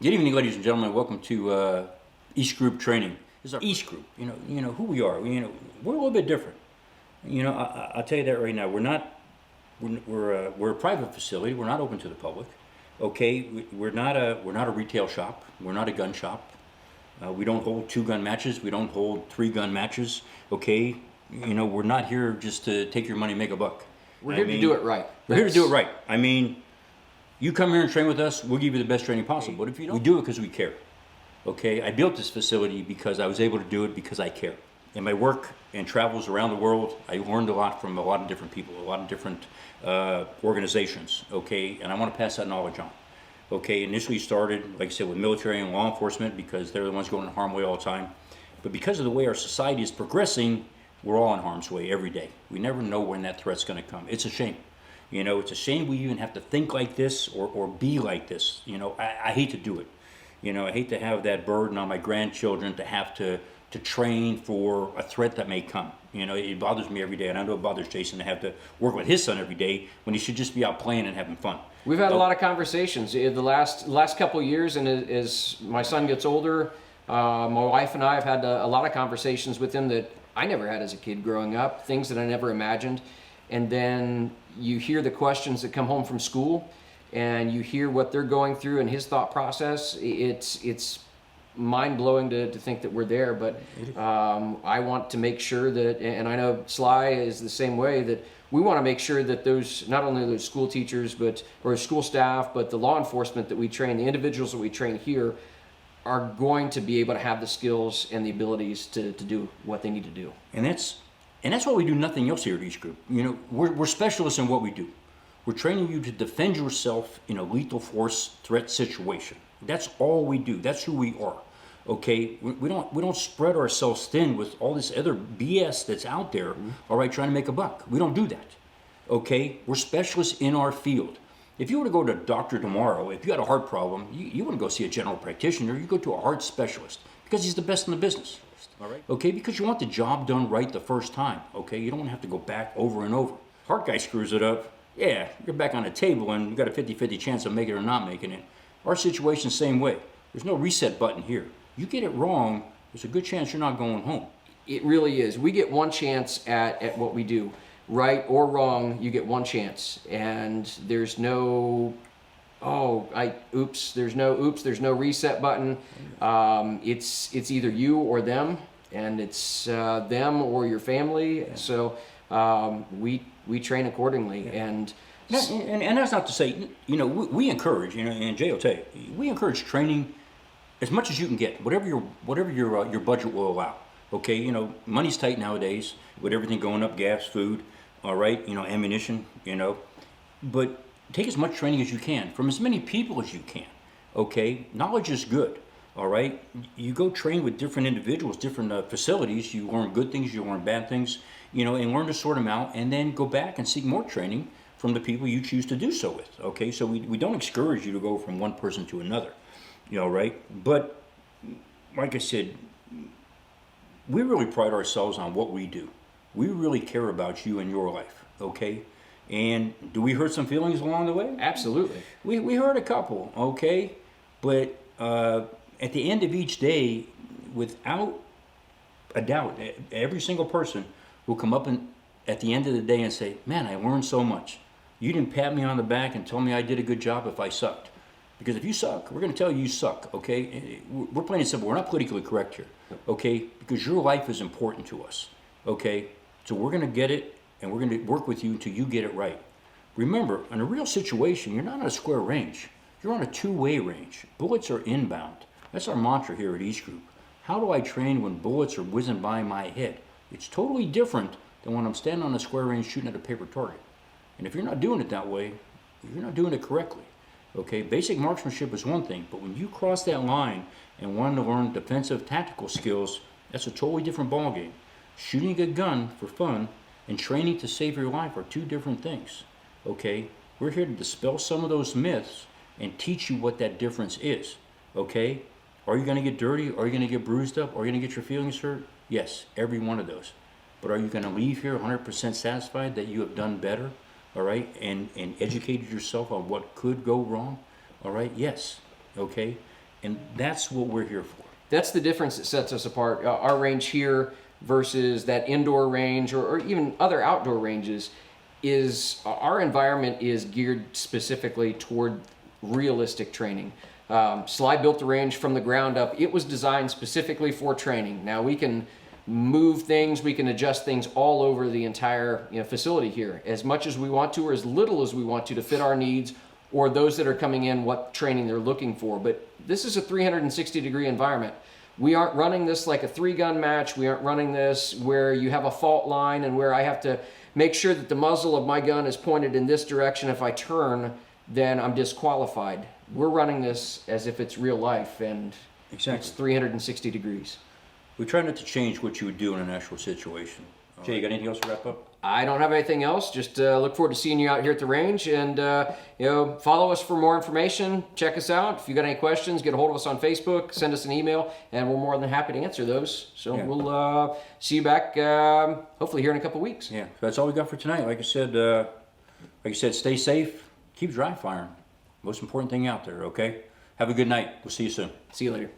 Good evening, ladies and gentlemen. Welcome to E.A.S.T Group training. This is our E.A.S.T Group. You know who we are. We're a little bit different. I'll tell you that right now. We're a private facility. We're not open to the public. Okay, we're not a retail shop. We're not a gun shop. We don't hold 2-gun matches. We don't hold 3-gun matches. Okay, we're not here just to take your money and make a buck. We're here to do it right. We're here to do it right. You come here and train with us, we'll give you the best training possible. But if you don't, we do it because we care. Okay, I built this facility because I was able to do it because I care. In my work and travels around the world, I learned a lot from a lot of different people, a lot of different organizations. Okay, and I want to pass that knowledge on. Okay, initially started, like I said, with military and law enforcement because they're the ones going in harm's way all the time. But because of the way our society is progressing, we're all in harm's way every day. We never know when that threat's going to come. It's a shame. It's a shame we even have to think like this or be like this. I hate to do it. I hate to have that burden on my grandchildren to have to train for a threat that may come. It bothers me every day, and I know it bothers Jason to have to work with his son every day when he should just be out playing and having fun. We've had a lot of conversations in the last couple of years, and as my son gets older, my wife and I have had a lot of conversations with him that I never had as a kid growing up, things that I never imagined. And then you hear the questions that come home from school, and you hear what they're going through and his thought process. It's mind-blowing to think that we're there, but I want to make sure that, and I know Sly is the same way, that we want to make sure that those, not only those school teachers or school staff, but the law enforcement that we train, the individuals that we train here, are going to be able to have the skills and the abilities to do what they need to do. And that's why we do nothing else here at E.A.S.T Group. We're specialists in what we do. We're training you to defend yourself in a lethal force threat situation. That's all we do. That's who we are. Okay, we don't spread ourselves thin with all this other BS that's out there. All right, trying to make a buck. We don't do that. Okay, we're specialists in our field. If you were to go to a doctor tomorrow, if you had a heart problem, you wouldn't go see a general practitioner. You go to a heart specialist because he's the best in the business. All right. Okay, because you want the job done right the first time. Okay, you don't want to have to go back over and over. Heart guy screws it up. Yeah, you're back on the table and you got a 50-50 chance of making it or not making it. Our situation's the same way. There's no reset button here. You get it wrong, there's a good chance you're not going home. It really is. We get one chance at what we do. Right or wrong, you get one chance. And there's no, there's no reset button. It's either you or them, and it's them or your family. Yeah. So we train accordingly. Yeah. And that's not to say, we encourage, and Jay will tell you, we encourage training as much as you can get, whatever your budget will allow. Okay, money's tight nowadays with everything going up, gas, food, all right, ammunition, but take as much training as you can from as many people as you can. Okay, knowledge is good. All right, you go train with different individuals, different facilities. You learn good things, you learn bad things, and learn to sort them out, and then go back and seek more training from the people you choose to do so with. Okay, so we don't discourage you to go from one person to another, right? But like I said, we really pride ourselves on what we do. We really care about you and your life, okay? And do we hurt some feelings along the way? Absolutely. We hurt a couple, okay? But at the end of each day, without a doubt, every single person will come up at the end of the day and say, man, I learned so much. You didn't pat me on the back and tell me I did a good job if I sucked. Because if you suck, we're going to tell you suck, okay? We're plain and simple. We're not politically correct here, okay? Because your life is important to us, okay? So we're going to get it, and we're going to work with you until you get it right. Remember, in a real situation, you're not on a square range. You're on a two-way range. Bullets are inbound. That's our mantra here at E.A.S.T Group. How do I train when bullets are whizzing by my head? It's totally different than when I'm standing on a square range shooting at a paper target. And if you're not doing it that way, you're not doing it correctly. Okay, basic marksmanship is one thing, but when you cross that line and want to learn defensive tactical skills, that's a totally different ballgame. Shooting a gun for fun and training to save your life are two different things. Okay, we're here to dispel some of those myths and teach you what that difference is. Okay, are you going to get dirty? Are you going to get bruised up? Are you going to get your feelings hurt? Yes, every one of those. But are you going to leave here 100% satisfied that you have done better? All right, and educated yourself on what could go wrong? All right, yes, okay. And that's what we're here for. That's the difference that sets us apart. Our range here versus that indoor range or even other outdoor ranges is our environment is geared specifically toward realistic training. Sly built the range from the ground up. It was designed specifically for training. Now we can move things, we can adjust things all over the entire facility here as much as we want to or as little as we want to fit our needs or those that are coming in what training they're looking for. But this is a 360-degree environment. We aren't running this like a 3-gun match. We aren't running this where you have a fault line and where I have to make sure that the muzzle of my gun is pointed in this direction. If I turn, then I'm disqualified. We're running this as if it's real life, and it's 360 degrees. We try not to change what you would do in an actual situation. Jay, you got anything else to wrap up? I don't have anything else. Just look forward to seeing you out here at the range, and follow us for more information. Check us out. If you got any questions, get a hold of us on Facebook, send us an email, and we're more than happy to answer those. So we'll see you back hopefully here in a couple weeks. Yeah, that's all we got for tonight. Like I said, stay safe, keep dry firing. Most important thing out there. Okay. Have a good night. We'll see you soon. See you later.